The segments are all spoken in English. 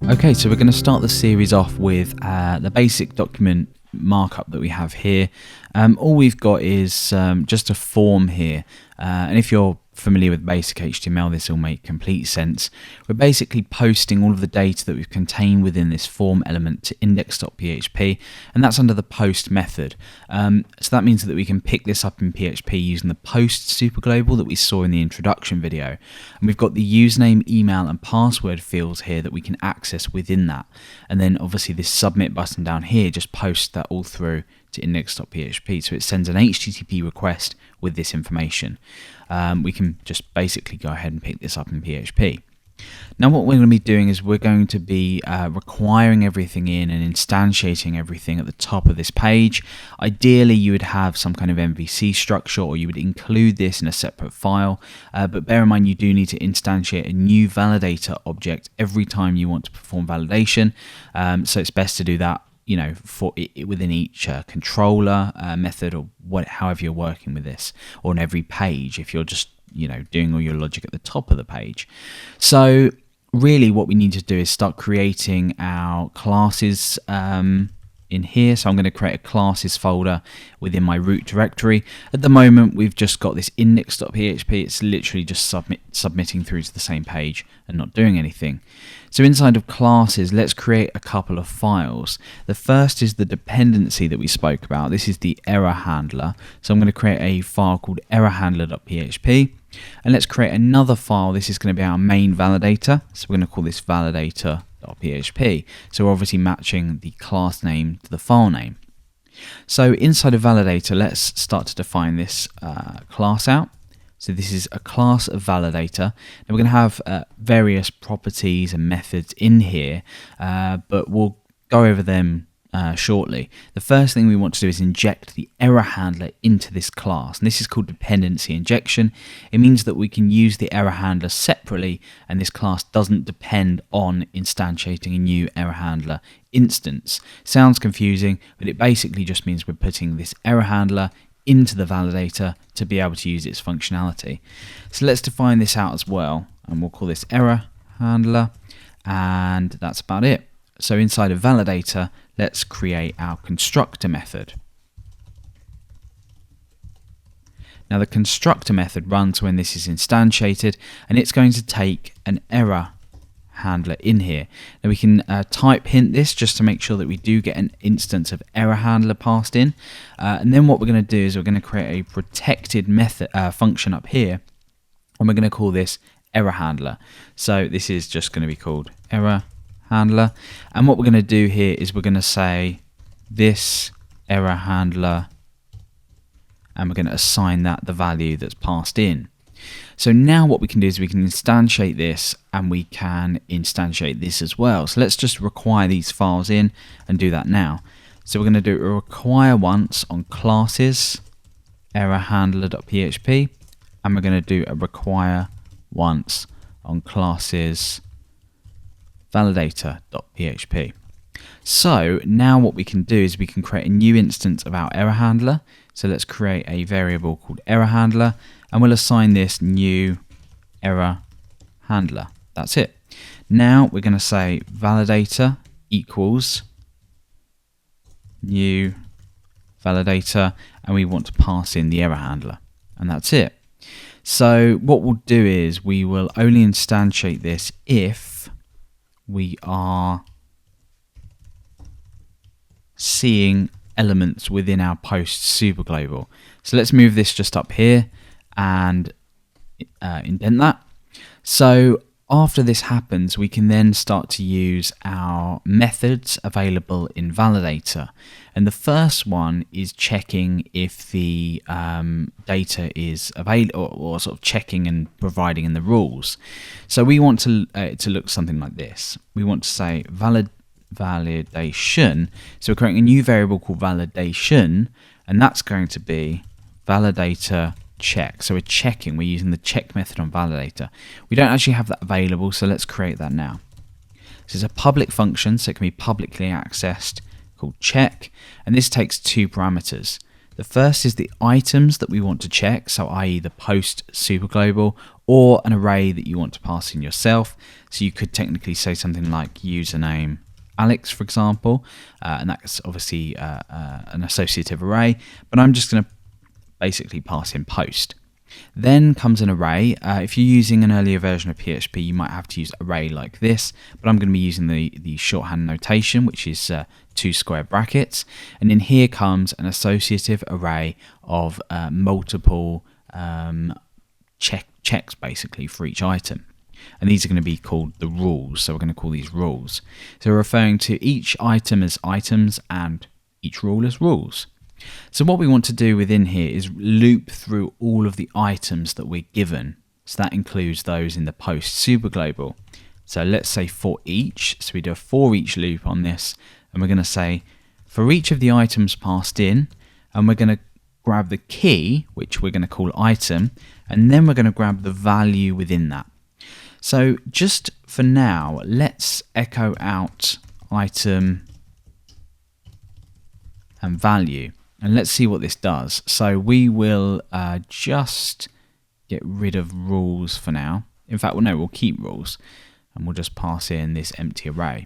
Okay, so we're going to start the series off with the basic document markup that we have here. All we've got is just a form here, and if you're familiar with basic HTML, this will make complete sense. We're basically posting all of the data that we've contained within this form element to index.php, and that's under the post method. So that means that we can pick this up in PHP using the post superglobal that we saw in the introduction video. And we've got the username, email, and password fields here that we can access within that. And then obviously this submit button down here just posts that all through to index.php. So it sends an HTTP request with this information. We can just basically go ahead and pick this up in PHP. Now what we're going to be doing is we're going to be requiring everything in and instantiating everything at the top of this page. Ideally you would have some kind of MVC structure, or you would include this in a separate file, but bear in mind you do need to instantiate a new validator object every time you want to perform validation, so it's best to do that for within each controller method, or however you're working with this, or on every page if you're just doing all your logic at the top of the page. So really what we need to do is start creating our classes in here. So I'm going to create a classes folder within my root directory. At the moment we've just got this index.php. It's literally just submitting through to the same page and not doing anything. So inside of classes, let's create a couple of files. The first is the dependency that we spoke about. This is the error handler. So I'm going to create a file called errorhandler.php. And let's create another file. This is going to be our main validator. So we're going to call this validator.php. So we're obviously matching the class name to the file name. So inside of validator, let's start to define this class out. So this is a class of validator. Now we're going to have various properties and methods in here, but we'll go over them shortly. The first thing we want to do is inject the error handler into this class, and this is called dependency injection. It means that we can use the error handler separately, and this class doesn't depend on instantiating a new error handler instance. Sounds confusing, but it basically just means we're putting this error handler into the validator to be able to use its functionality. So let's define this out as well, and we'll call this error handler, and that's about it. So inside of validator, let's create our constructor method. Now the constructor method runs when this is instantiated, and it's going to take an error handler in here. Now we can type hint this just to make sure that we do get an instance of error handler passed in, and then what we're going to do is we're going to create a protected method function up here, and we're going to call this error handler. So this is just going to be called error handler, and what we're going to do here is we're going to say this error handler, and we're going to assign that the value that's passed in. So now what we can do is we can instantiate this, and we can instantiate this as well. So let's just require these files in and do that now. So we're going to do a require once on classes error handler.php, and we're going to do a require once on classes validator.php. So now what we can do is we can create a new instance of our error handler. So let's create a variable called error handler, and we'll assign this new error handler. That's it. Now we're going to say validator equals new validator, and we want to pass in the error handler, and that's it. So what we'll do is we will only instantiate this if we are seeing elements within our post superglobal. So let's move this just up here and indent that. So after this happens, we can then start to use our methods available in validator, and the first one is checking if the data is available, or sort of checking and providing in the rules. So we want to look something like this. We want to say validation. So we're creating a new variable called validation, and that's going to be validator check. So we're checking, we're using the check method on validator. We don't actually have that available, so let's create that now. This is a public function, so it can be publicly accessed, called check, and this takes two parameters. The first is the items that we want to check, so i.e. the post superglobal or an array that you want to pass in yourself. So you could technically say something like username Alex, for example, and that's obviously an associative array, but I'm just going to basically pass in post. Then comes an array. If you're using an earlier version of PHP, you might have to use array like this, but I'm going to be using the shorthand notation, which is 2 square brackets. And then here comes an associative array of multiple checks basically for each item. And these are going to be called the rules. So we're going to call these rules. So we're referring to each item as items and each rule as rules. So what we want to do within here is loop through all of the items that we're given. So that includes those in the post superglobal. So let's say for each, so we do a for each loop on this, and we're going to say for each of the items passed in, and we're going to grab the key, which we're going to call item, and then we're going to grab the value within that. So just for now, let's echo out item and value. And let's see what this does. So we will just get rid of rules for now. In fact, we'll keep rules. And we'll just pass in this empty array.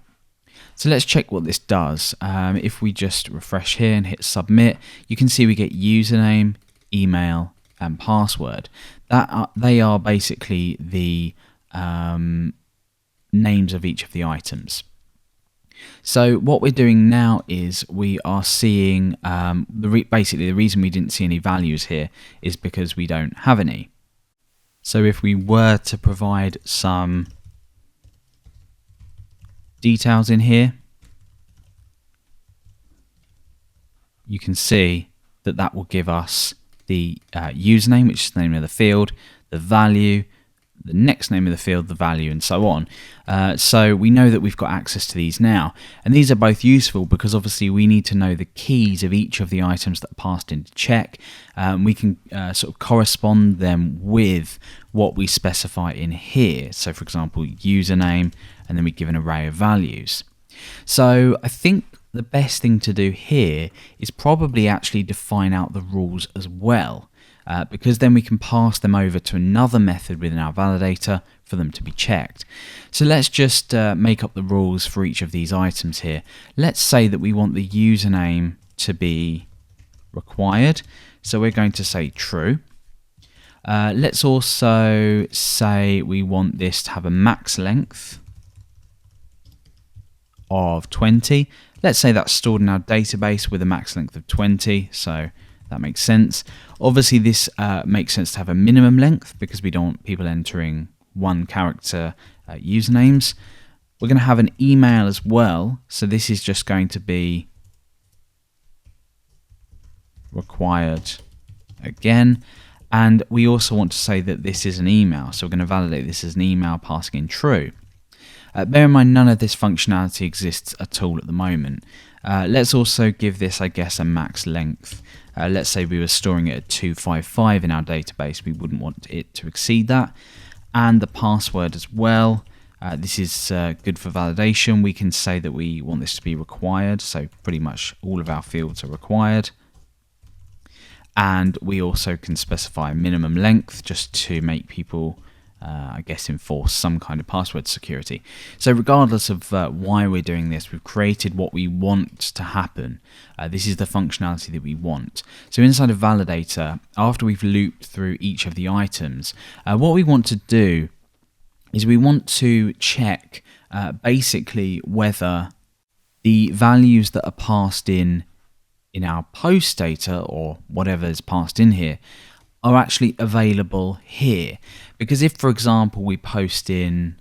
So let's check what this does. If we just refresh here and hit submit, you can see we get username, email, and password. They are basically the names of each of the items. So what we're doing now is we are seeing, basically the reason we didn't see any values here is because we don't have any. So if we were to provide some details in here, you can see that that will give us the username, which is the name of the field, the value, the next name of the field, the value, and so on. So we know that we've got access to these now. And these are both useful because obviously we need to know the keys of each of the items that are passed into check. We can sort of correspond them with what we specify in here. So for example, username, and then we give an array of values. So I think the best thing to do here is probably actually define out the rules as well. Because then we can pass them over to another method within our validator for them to be checked. So let's just make up the rules for each of these items here. Let's say that we want the username to be required. So we're going to say true. Let's also say we want this to have a max length of 20. Let's say that's stored in our database with a max length of 20. So that makes sense. Obviously, this makes sense to have a minimum length because we don't want people entering 1 character usernames. We're going to have an email as well. So this is just going to be required again. And we also want to say that this is an email. So we're going to validate this as an email passing in true. Bear in mind, none of this functionality exists at all at the moment. Let's also give this, I guess, a max length. Let's say we were storing it at 255 in our database. We wouldn't want it to exceed that. And the password as well. This is good for validation. We can say that we want this to be required. So pretty much all of our fields are required. And we also can specify a minimum length just to make people I guess enforce some kind of password security. So regardless of why we're doing this, we've created what we want to happen. This is the functionality that we want. So inside of Validator, after we've looped through each of the items, what we want to do is we want to check basically whether the values that are passed in our post data or whatever is passed in here are actually available here. Because if, for example, we post in,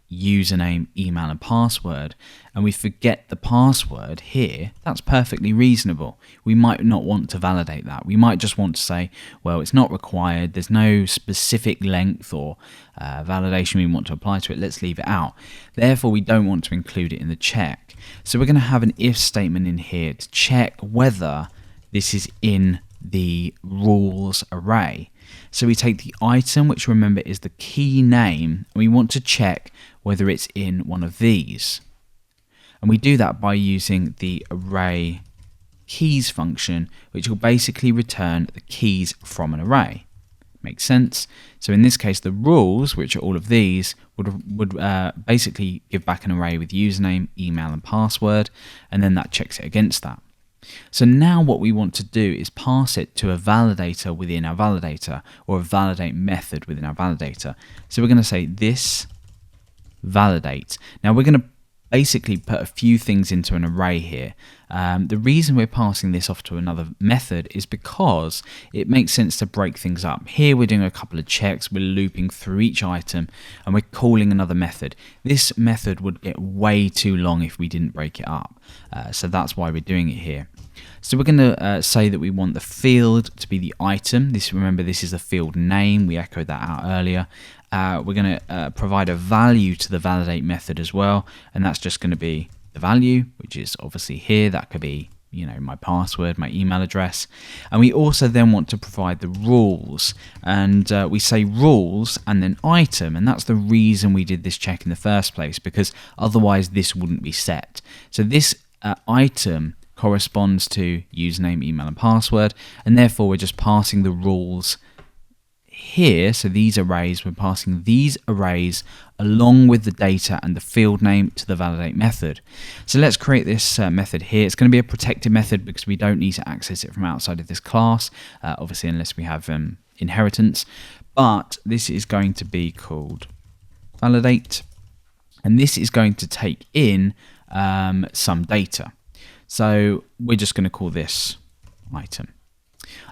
username, email, and password, and we forget the password here, that's perfectly reasonable. We might not want to validate that. We might just want to say, well, it's not required. There's no specific length or validation we want to apply to it. Let's leave it out. Therefore, we don't want to include it in the check. So we're going to have an if statement in here to check whether this is in the rules array. So we take the item, which remember is the key name, and we want to check whether it's in one of these. And we do that by using the array keys function, which will basically return the keys from an array. Makes sense. So in this case, the rules, which are all of these, would basically give back an array with username, email, and password, and then that checks it against that. So now what we want to do is pass it to a validator within our validator, or a validate method within our validator. So we're going to say this validate. Now we're going to basically put a few things into an array here. The reason we're passing this off to another method is because it makes sense to break things up. Here we're doing a couple of checks, we're looping through each item, and we're calling another method. This method would get way too long if we didn't break it up. So that's why we're doing it here. So we're going to say that we want the field to be the item. Remember, this is the field name. We echoed that out earlier. We're going to provide a value to the validate method as well, and that's just going to be the value, which is obviously here. That could be, my password, my email address. And we also then want to provide the rules, and we say rules and then item, and that's the reason we did this check in the first place, because otherwise this wouldn't be set. So this item corresponds to username, email, and password, and therefore we're just passing the rules here. So these arrays, we're passing these arrays along with the data and the field name to the validate method. So let's create this method here. It's going to be a protected method because we don't need to access it from outside of this class, obviously unless we have inheritance. But this is going to be called validate, and this is going to take in some data. So we're just going to call this item.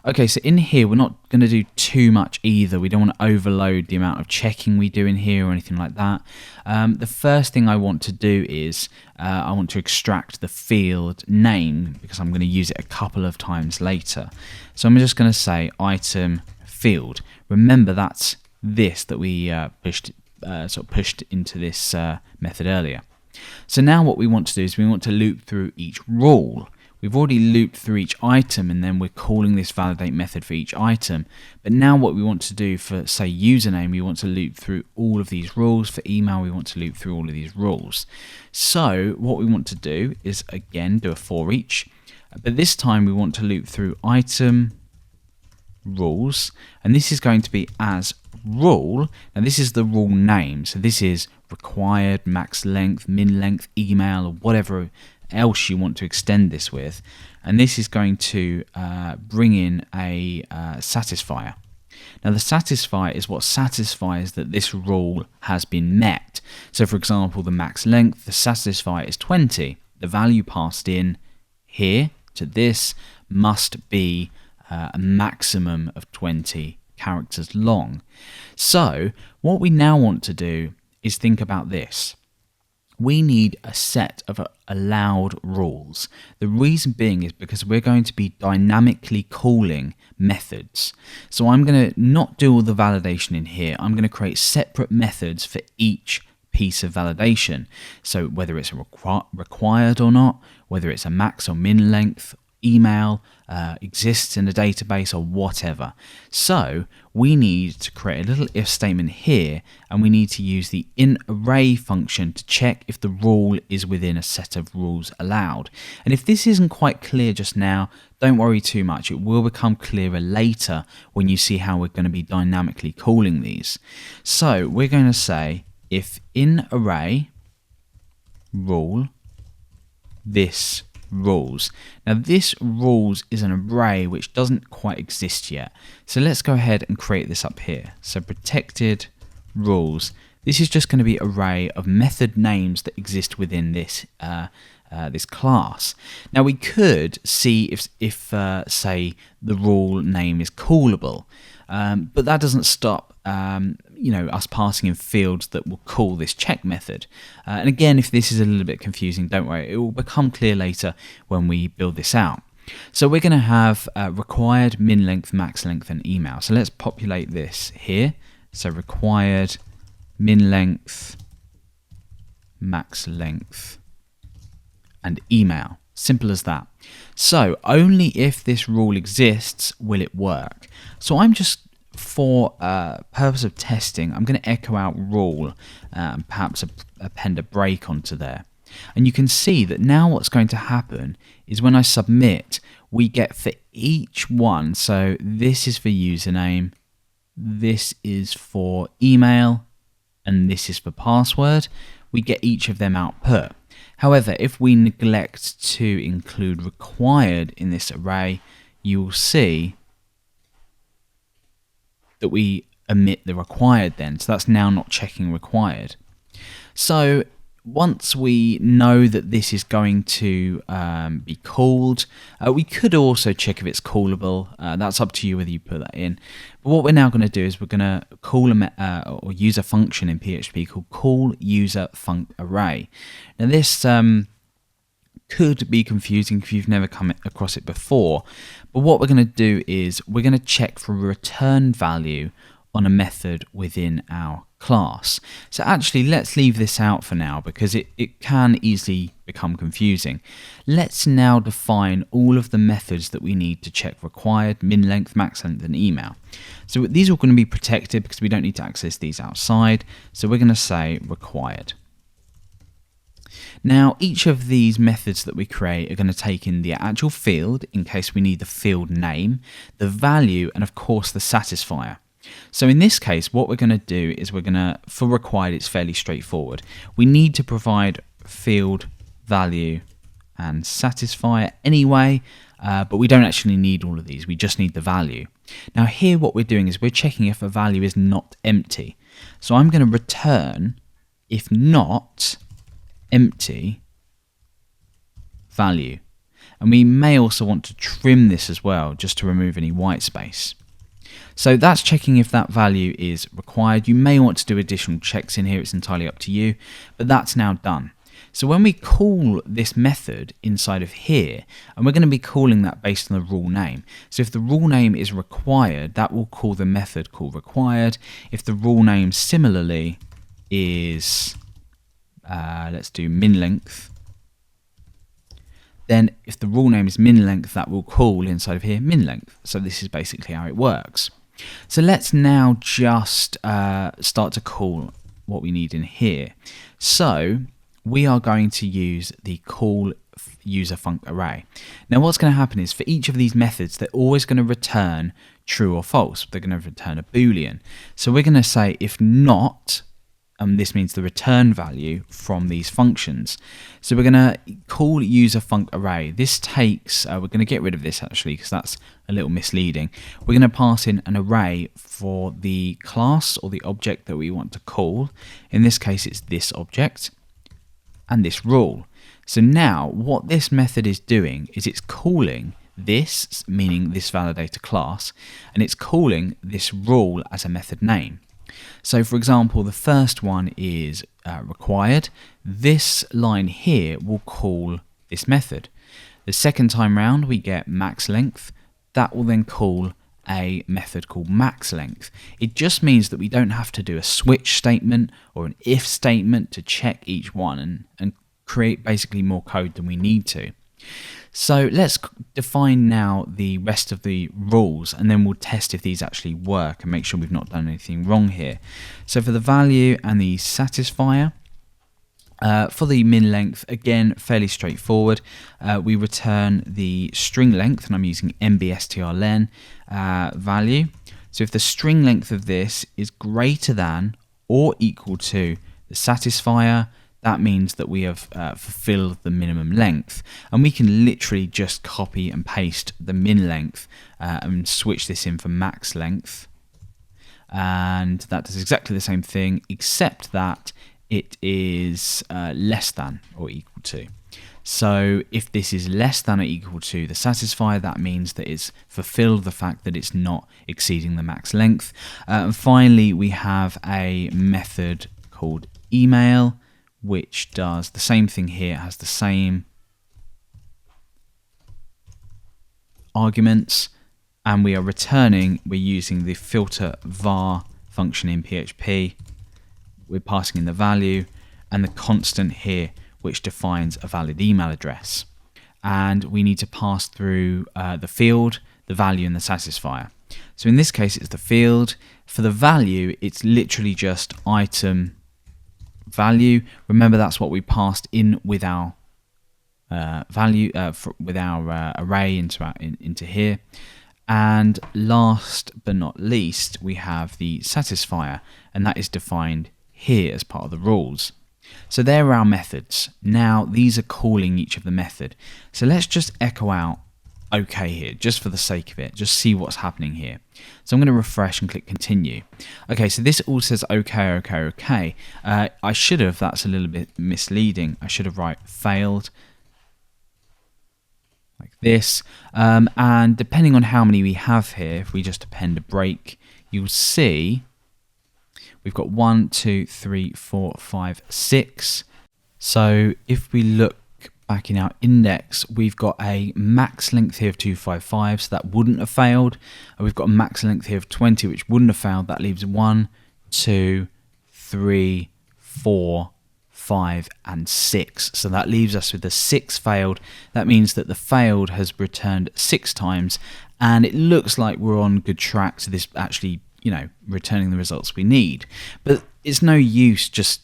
Okay, so in here, we're not going to do too much either. We don't want to overload the amount of checking we do in here or anything like that. The first thing I want to do is I want to extract the field name because I'm going to use it a couple of times later. So I'm just going to say item field. Remember, that's this that we pushed into this method earlier. So now what we want to do is we want to loop through each rule. We've already looped through each item, and then we're calling this validate method for each item. But now what we want to do for, say, username, we want to loop through all of these rules. For email, we want to loop through all of these rules. So what we want to do is, again, do a for each. But this time we want to loop through item rules, and this is going to be as rule. Now this is the rule name, so this is required, max length, min length, email, or whatever else you want to extend this with, and this is going to bring in a satisfier. Now the satisfier is what satisfies that this rule has been met. So for example, the max length, the satisfier is 20. The value passed in here to this must be a maximum of 20 characters long. So what we now want to do is think about this. We need a set of allowed rules. The reason being is because we're going to be dynamically calling methods. So I'm going to not do all the validation in here. I'm going to create separate methods for each piece of validation. So whether it's required or not, whether it's a max or min length, email, exists in a database or whatever. So we need to create a little if statement here, and we need to use the inArray function to check if the rule is within a set of rules allowed. And if this isn't quite clear just now, don't worry too much. It will become clearer later when you see how we're going to be dynamically calling these. So we're going to say if inArray rule this rules. Now this rules is an array which doesn't quite exist yet. So let's go ahead and create this up here. So protected rules. This is just going to be an array of method names that exist within this this class. Now we could see if say the rule name is callable, but that doesn't stop us passing in fields that will call this check method. And again, if this is a little bit confusing, don't worry, it will become clear later when we build this out. So we're going to have required, min length, max length, and email. So let's populate this here. So required, min length, max length, and email. Simple as that. So only if this rule exists will it work. So I'm just, for purpose of testing, I'm going to echo out rule and perhaps append a break onto there. And you can see that now what's going to happen is when I submit, we get for each one, so this is for username, this is for email, and this is for password, we get each of them output. However, if we neglect to include required in this array, you will see that we omit the required then. So that's now not checking required. So once we know that this is going to be called, we could also check if it's callable. That's up to you whether you put that in. But what we're now going to do is we're going to call or use a function in PHP called call user func array. Now this could be confusing if you've never come across it before. But what we're going to do is we're going to check for a return value on a method within our class. So actually, let's leave this out for now because it can easily become confusing. Let's now define all of the methods that we need to check required, min length, max length, and email. So these are going to be protected because we don't need to access these outside. So we're going to say required. Now, each of these methods that we create are going to take in the actual field in case we need the field name, the value, and of course the satisfier. So in this case, what we're going to do is for required, it's fairly straightforward. We need to provide field, value, and satisfier anyway, but we don't actually need all of these. We just need the value. Now here what we're doing is we're checking if a value is not empty. So I'm going to return, if not empty, value. And we may also want to trim this as well, just to remove any white space. So that's checking if that value is required. You may want to do additional checks in here, it's entirely up to you, but that's now done. So when we call this method inside of here, and we're going to be calling that based on the rule name. So if the rule name is required, that will call the method called required. If the rule name similarly is, let's do min length, then if the rule name is min length, that will call inside of here min length. So this is basically how it works. So let's now just start to call what we need in here. So we are going to use the call user func array. Now what's going to happen is for each of these methods, they're always going to return true or false. They're going to return a boolean. So we're going to say if not, this means the return value from these functions. So we're going to call user func array. This takes, we're going to get rid of this actually because that's a little misleading. We're going to pass in an array for the class or the object that we want to call. In this case, it's this object and this rule. So now what this method is doing is it's calling this, meaning this validator class, and it's calling this rule as a method name. So for example, the first one is required. This line here will call this method. The second time round we get max length. That will then call a method called max length. It just means that we don't have to do a switch statement or an if statement to check each one and create basically more code than we need to. So let's define now the rest of the rules and then we'll test if these actually work and make sure we've not done anything wrong here. So for the value and the satisfier, for the min length, again, fairly straightforward. We return the string length, and I'm using mbstrlen value. So if the string length of this is greater than or equal to the satisfier, that means that we have fulfilled the minimum length. And we can literally just copy and paste the min length and switch this in for max length. And that does exactly the same thing, except that it is less than or equal to. So if this is less than or equal to the satisfier, that means that it's fulfilled the fact that it's not exceeding the max length. And finally, we have a method called email, which does the same thing here. It has the same arguments, and we are returning, we're using the filter var function in PHP. We're passing in the value and the constant here, which defines a valid email address. And we need to pass through the field, the value, and the satisfier. So in this case, it's the field. For the value, it's literally just item value. Remember, that's what we passed in with our value with our array into here. And last but not least, we have the satisfier, and that is defined here as part of the rules. So there are our methods. Now these are calling each of the method. So let's just echo out OK here, just for the sake of it, just see what's happening here. So I'm going to refresh and click continue. Okay, so this all says OK, OK, OK. I should have, that's a little bit misleading. I should have failed, like this. And depending on how many we have here, if we just append a break, you'll see we've got 1, 2, 3, 4, 5, 6. So if we look back in our index, we've got a max length here of 255, so that wouldn't have failed. And we've got a max length here of 20, which wouldn't have failed. That leaves 1, 2, 3, 4, 5, and 6. So that leaves us with the 6 failed. That means that the failed has returned 6 times, and it looks like we're on good track to this actually, returning the results we need. But it's no use just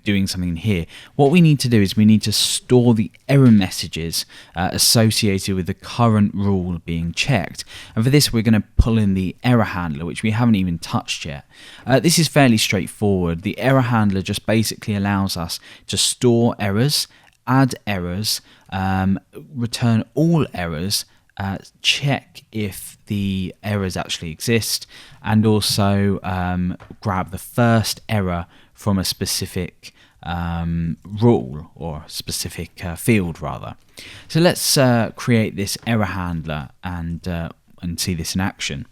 doing something here. What we need to do is we need to store the error messages associated with the current rule being checked. And for this, we're going to pull in the error handler, which we haven't even touched yet. This is fairly straightforward. The error handler just basically allows us to store errors, add errors, return all errors, check if the errors actually exist, and also grab the first error from a specific rule or specific field rather. So let's create this error handler and see this in action.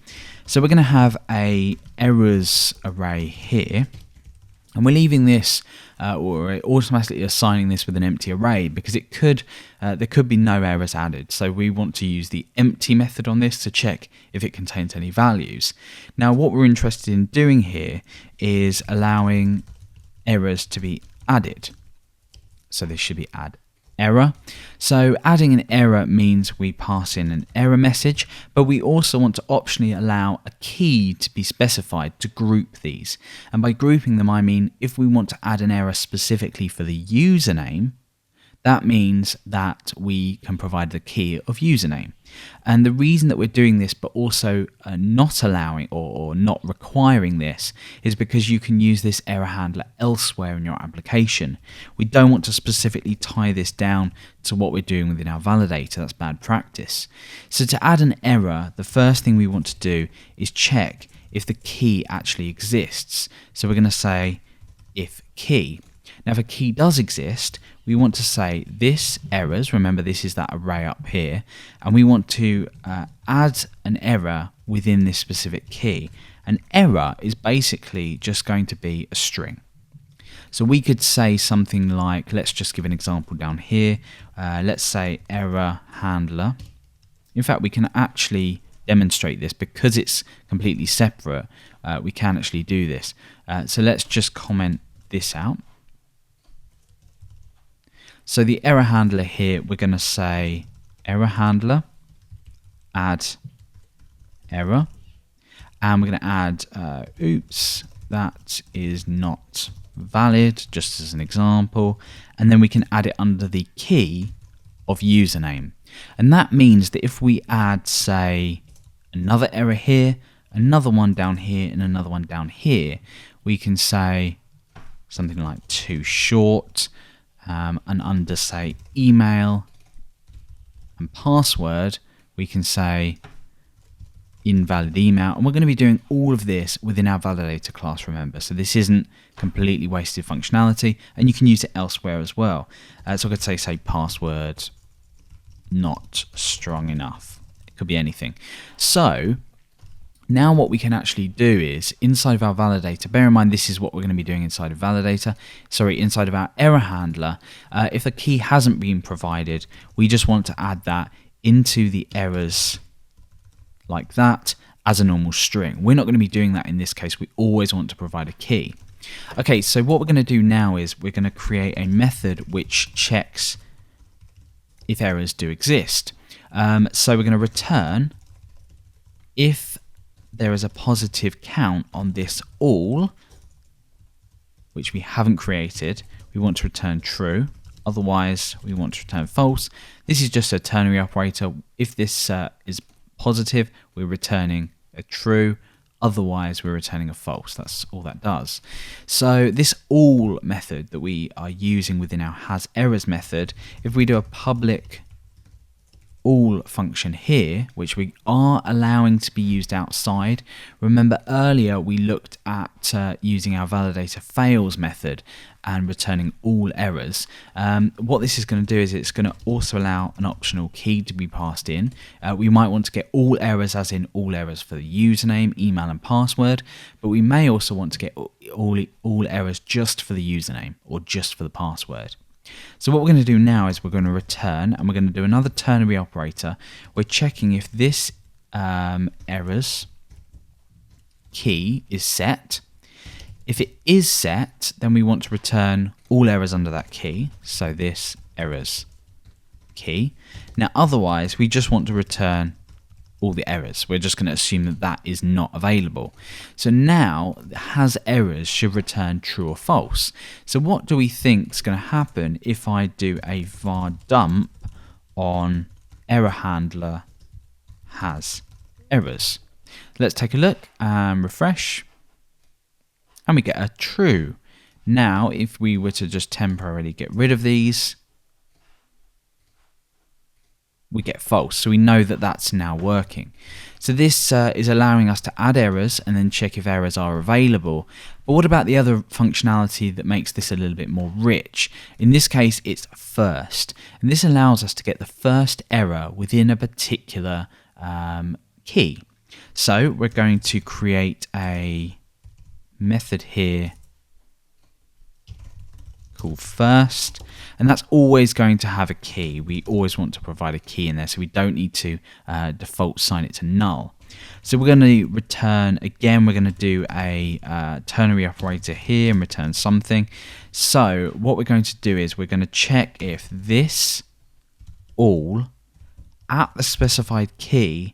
So we're going to have a errors array here, and we're leaving this or automatically assigning this with an empty array because it could there could be no errors added. So we want to use the empty method on this to check if it contains any values. Now what we're interested in doing here is allowing errors to be added. So this should be add error. So adding an error means we pass in an error message, but we also want to optionally allow a key to be specified to group these. And by grouping them, I mean if we want to add an error specifically for the username, that means that we can provide the key of username. And the reason that we're doing this but also not allowing or not requiring this is because you can use this error handler elsewhere in your application. We don't want to specifically tie this down to what we're doing within our validator. That's bad practice. So to add an error, the first thing we want to do is check if the key actually exists. So we're going to say if key. Now if a key does exist, we want to say this errors, remember this is that array up here, and we want to add an error within this specific key. An error is basically just going to be a string. So we could say something like, let's just give an example down here, let's say error handler. In fact, we can actually demonstrate this because it's completely separate. We can actually do this. So let's just comment this out. So the error handler here, we're going to say error handler, add error, and we're going to add, oops, that is not valid, just as an example, and then we can add it under the key of username. And that means that if we add, say, another error here, another one down here, and another one down here, we can say something like too short, and under, say, email and password, we can say invalid email. And we're going to be doing all of this within our validator class, remember. So this isn't completely wasted functionality, and you can use it elsewhere as well. So I could say password not strong enough. It could be anything. So now what we can actually do is, inside of our validator, bear in mind this is what we're going to be doing inside of inside of our error handler, if the key hasn't been provided, we just want to add that into the errors like that as a normal string. We're not going to be doing that in this case. We always want to provide a key. Okay, so what we're going to do now is we're going to create a method which checks if errors do exist. So we're going to return if there is a positive count on this all, which we haven't created, we want to return true. Otherwise, we want to return false. This is just a ternary operator. If this is positive, we're returning a true. Otherwise, we're returning a false. That's all that does. So this all method that we are using within our has errors method, if we do a public all function here, which we are allowing to be used outside. Remember earlier we looked at using our validator fails method and returning all errors. What this is going to do is it's going to also allow an optional key to be passed in. We might want to get all errors, as in all errors for the username, email and password, but we may also want to get all errors just for the username or just for the password. So what we're going to do now is we're going to return, and we're going to do another ternary operator. We're checking if this errors key is set. If it is set, then we want to return all errors under that key. So this errors key. Now otherwise we just want to return all the errors. We're just going to assume that that is not available. So now has errors should return true or false. So what do we think is going to happen if I do a var dump on error handler has errors? Let's take a look and refresh, and we get a true. Now if we were to just temporarily get rid of these, we get false. So we know that that's now working. So this is allowing us to add errors and then check if errors are available. But what about the other functionality that makes this a little bit more rich? In this case, it's first. And this allows us to get the first error within a particular key. So we're going to create a method here called first, and that's always going to have a key. We always want to provide a key in there, so we don't need to default sign it to null. So we're going to return, again, we're going to do a ternary operator here and return something. So what we're going to do is we're going to check if this all at the specified key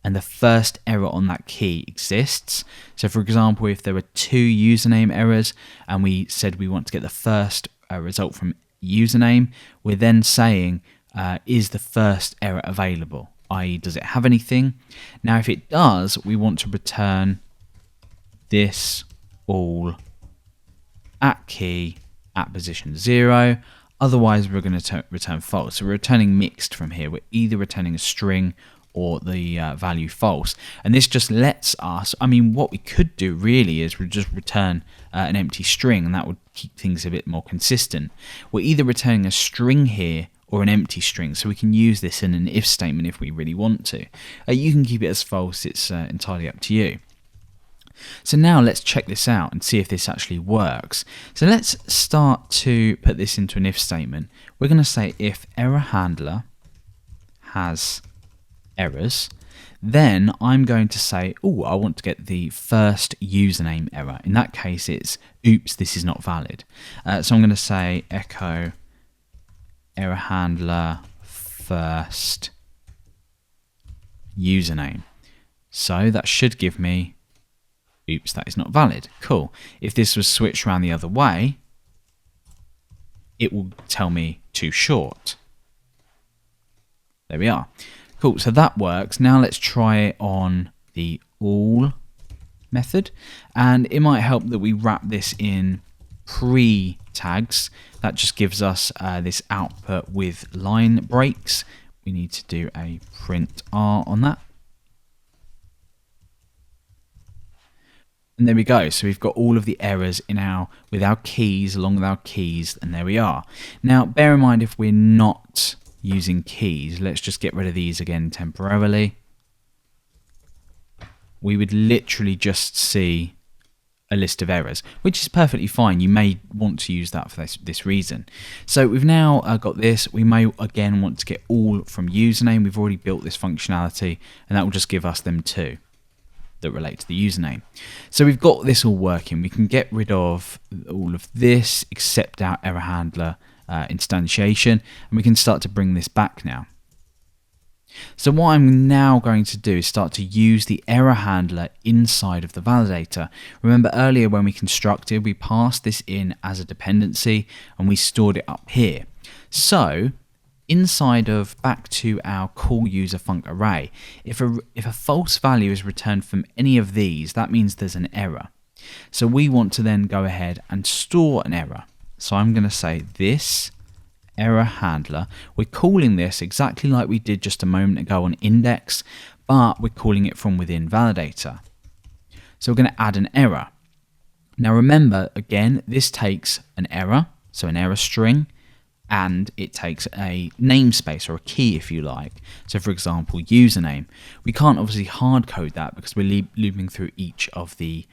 and the first error on that key exists. So for example, if there were 2 username errors and we said we want to get the first result from username, we're then saying, is the first error available? I.e., does it have anything? Now if it does, we want to return this all at key at position 0. Otherwise we're going to return false. So we're returning mixed from here. We're either returning a string or the value false, and this just lets us, I mean, what we could do really is we just return an empty string, and that would keep things a bit more consistent. We're either returning a string here or an empty string, so we can use this in an if statement if we really want to. You can keep it as false, it's entirely up to you. So now let's check this out and see if this actually works. So let's start to put this into an if statement. We're going to say if error handler has errors, then I'm going to say, oh, I want to get the first username error. In that case, it's oops, this is not valid. So I'm going to say echo error handler first username. So that should give me oops, that is not valid. Cool. If this was switched around the other way, it will tell me too short. There we are. Cool, so that works. Now let's try it on the all method, and it might help that we wrap this in pre-tags. That just gives us this output with line breaks. We need to do a print R on that. And there we go. So we've got all of the errors in with our keys, along with our keys, and there we are. Now bear in mind, if we're not using keys, let's just get rid of these again temporarily. We would literally just see a list of errors, which is perfectly fine. You may want to use that for this reason. So we've now got this. We may again want to get all from username. We've already built this functionality, and that will just give us them too that relate to the username. So we've got this all working. We can get rid of all of this except our error handler instantiation, and we can start to bring this back now. So what I'm now going to do is start to use the error handler inside of the validator. Remember earlier when we constructed, we passed this in as a dependency and we stored it up here. So inside of back to our call user func array, if a false value is returned from any of these, that means there's an error. So we want to then go ahead and store an error. So I'm going to say this error handler. We're calling this exactly like we did just a moment ago on index, but we're calling it from within validator. So we're going to add an error. Now remember, again, this takes an error, so an error string, and it takes a namespace or a key if you like. So for example, username. We can't obviously hard code that because we're looping through each of the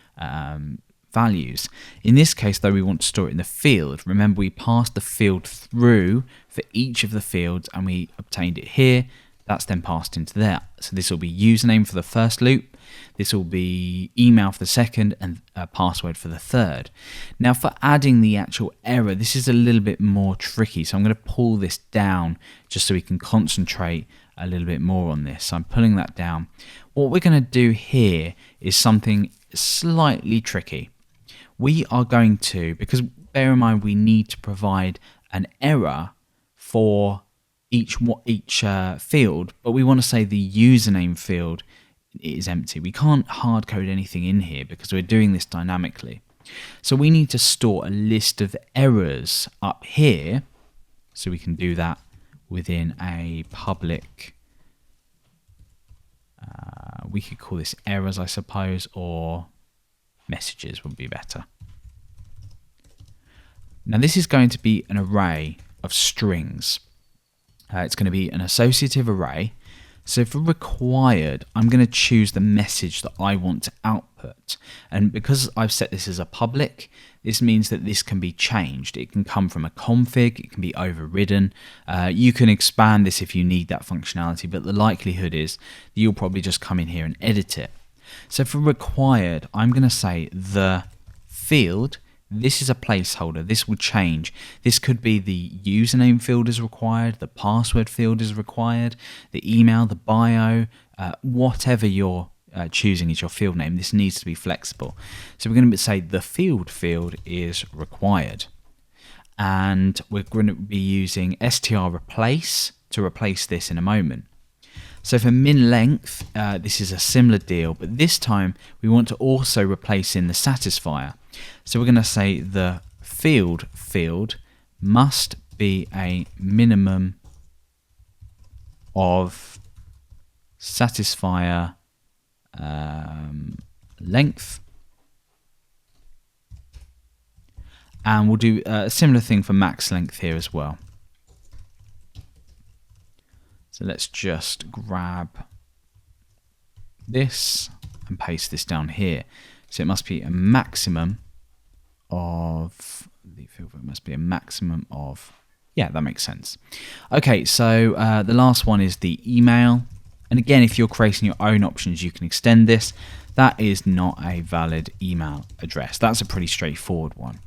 values. In this case though, we want to store it in the field. Remember, we passed the field through for each of the fields and we obtained it here. That's then passed into there. So this will be username for the first loop, this will be email for the second, and password for the third. Now for adding the actual error, this is a little bit more tricky, so I'm going to pull this down just so we can concentrate a little bit more on this. So I'm pulling that down. What we're going to do here is something slightly tricky. We are going to, because bear in mind we need to provide an error for each field, but we want to say the username field is empty. We can't hard code anything in here because we're doing this dynamically. So we need to store a list of errors up here. So we can do that within a public, we could call this errors, I suppose, or messages would be better. Now this is going to be an array of strings. It's going to be an associative array. So for required, I'm going to choose the message that I want to output. And because I've set this as a public, this means that this can be changed. It can come from a config, it can be overridden. You can expand this if you need that functionality, but the likelihood is that you'll probably just come in here and edit it. So for required, I'm going to say the field. This is a placeholder. This will change. This could be the username field is required, the password field is required, the email, the bio, whatever you're choosing is your field name. This needs to be flexible. So we're going to say the field is required. And we're going to be using str replace to replace this in a moment. So for min length, this is a similar deal, but this time we want to also replace in the satisfier. So we're going to say the field must be a minimum of satisfier length. And we'll do a similar thing for max length here as well. So let's just grab this and paste this down here. So it must be a maximum of, the field must be a maximum of, yeah, that makes sense. Okay, so the last one is the email. And again, if you're creating your own options, you can extend this. That is not a valid email address. That's a pretty straightforward one.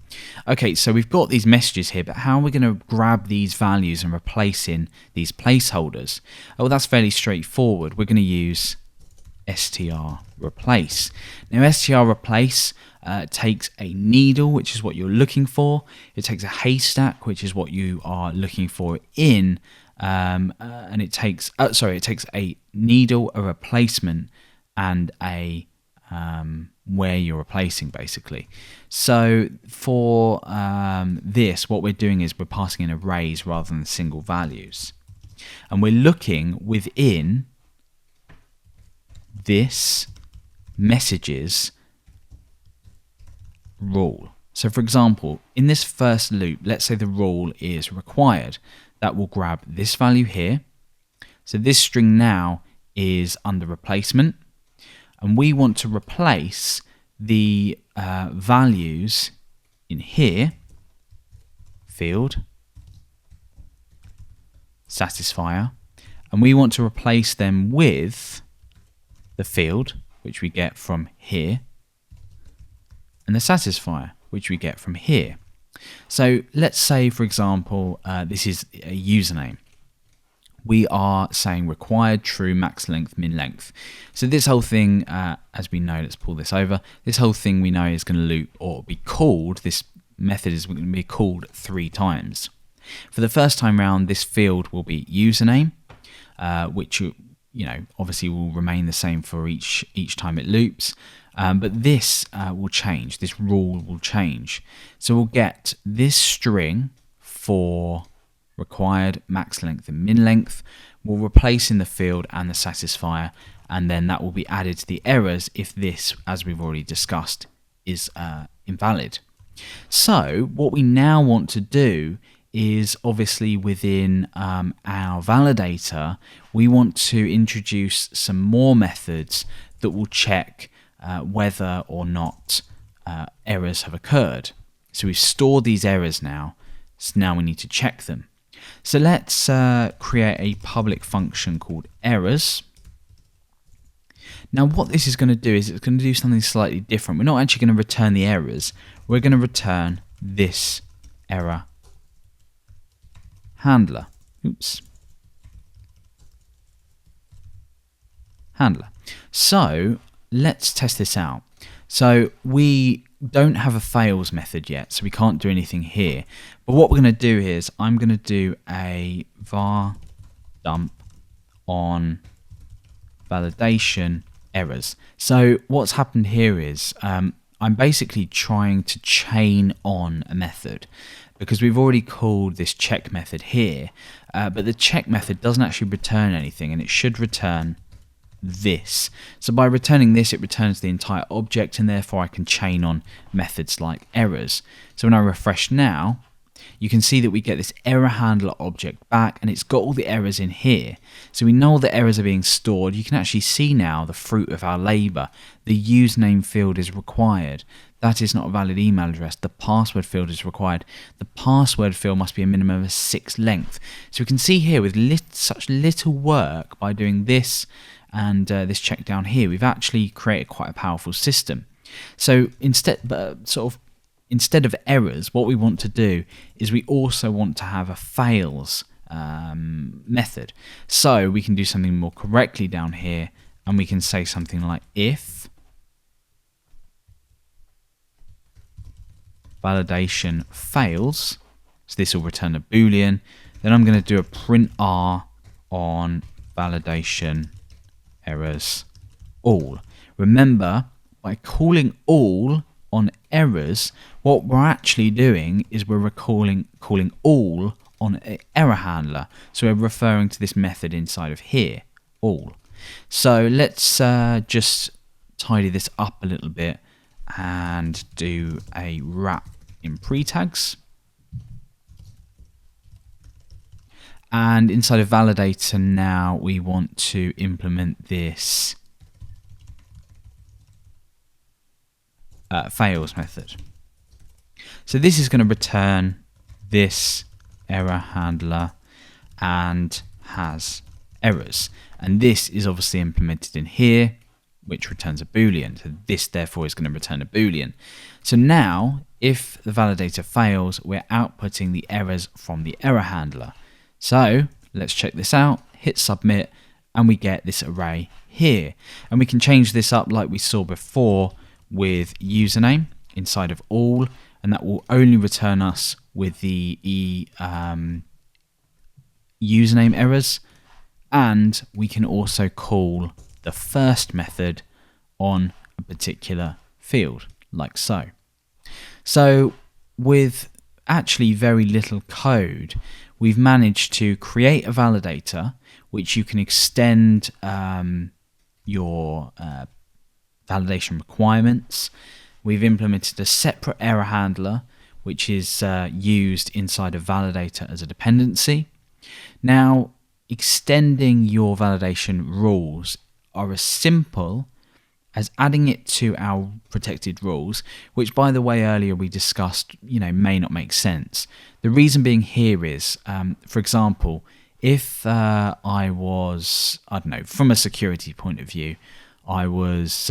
Okay, so we've got these messages here, but how are we going to grab these values and replace in these placeholders? Oh, that's fairly straightforward. We're going to use str replace. Now str replace takes a needle, which is what you're looking for. It takes a haystack, which is what you are looking for in, and it takes a needle, a replacement, and a where you're replacing, basically. So for this, what we're doing is we're passing in arrays rather than single values, and we're looking within this messages rule. So for example, in this first loop, let's say the rule is required. That will grab this value here. So this string now is under replacement, and we want to replace the values in here, field, satisfier, and we want to replace them with the field, which we get from here, and the satisfier, which we get from here. So let's say, for example, this is a username. We are saying required, true, max length, min length. So this whole thing, as we know, let's pull this over. This whole thing we know is going to loop or be called, this method is going to be called 3 times. For the first time round, this field will be username, which obviously will remain the same for each time it loops. But this will change. This rule will change. So we'll get this string for required max length and min length. We'll replace in the field and the satisfier, and then that will be added to the errors if this, as we've already discussed, is invalid. So what we now want to do is, obviously within our validator, we want to introduce some more methods that will check whether or not errors have occurred. So we've stored these errors now, so now we need to check them. So let's create a public function called errors. Now what this is going to do is it's going to do something slightly different. We're not actually going to return the errors. We're going to return this error handler. Handler. So let's test this out. So we don't have a fails method yet, so we can't do anything here. But what we're going to do is I'm going to do a var dump on validation errors. So what's happened here is I'm basically trying to chain on a method, because we've already called this check method here, but the check method doesn't actually return anything, and it should return this. So by returning this, it returns the entire object, and therefore I can chain on methods like errors. So when I refresh now, you can see that we get this error handler object back, and it's got all the errors in here. So we know all the errors are being stored. You can actually see now the fruit of our labor. The username field is required. That is not a valid email address. The password field is required. The password field must be a minimum of 6 length. So we can see here with such little work, by doing this and this check down here, we've actually created quite a powerful system. So instead of errors, what we want to do is we also want to have a fails method. So we can do something more correctly down here, and we can say something like if validation fails, so this will return a boolean. Then I'm going to do a print R on validation errors all. Remember, by calling all on errors, what we're actually doing is we're calling all on an error handler. So we're referring to this method inside of here, all. So let's just tidy this up a little bit and do a wrap in pre-tags. And inside of validator now, we want to implement this fails method. So this is going to return this error handler and has errors. And this is obviously implemented in here, which returns a boolean. So this therefore is going to return a boolean. So now, if the validator fails, we're outputting the errors from the error handler. So let's check this out, hit submit, and we get this array here. And we can change this up like we saw before with username inside of all, and that will only return us with the username errors. And we can also call the first method on a particular field, like so. So with actually very little code, we've managed to create a validator which you can extend your validation requirements. We've implemented a separate error handler which is used inside of validator as a dependency. Now, extending your validation rules are as simple as adding it to our protected rules, which, by the way, earlier we discussed, may not make sense. The reason being here is, for example, if I was, from a security point of view, I was,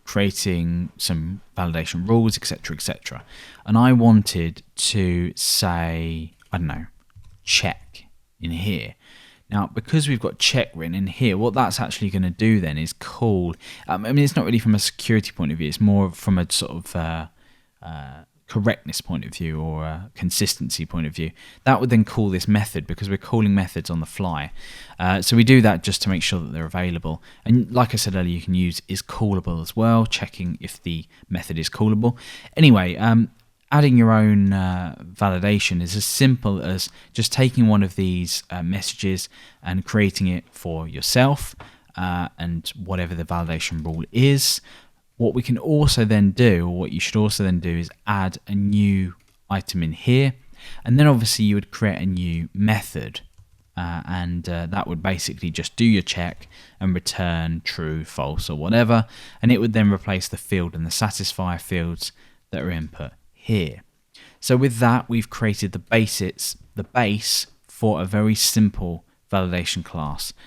creating some validation rules, etc., and I wanted to say, check in here. Now, because we've got check written in here, what that's actually going to do then is call, it's not really from a security point of view, it's more from a sort of correctness point of view or a consistency point of view, that would then call this method, because we're calling methods on the fly. So we do that just to make sure that they're available. And like I said earlier, you can use is callable as well, checking if the method is callable. Anyway, adding your own validation is as simple as just taking one of these messages and creating it for yourself and whatever the validation rule is. What we can also then do, or what you should also then do, is add a new item in here, and then obviously you would create a new method, and that would basically just do your check and return true, false, or whatever, and it would then replace the field and the satisfier fields that are input here. So with that, we've created the base for a very simple validation class.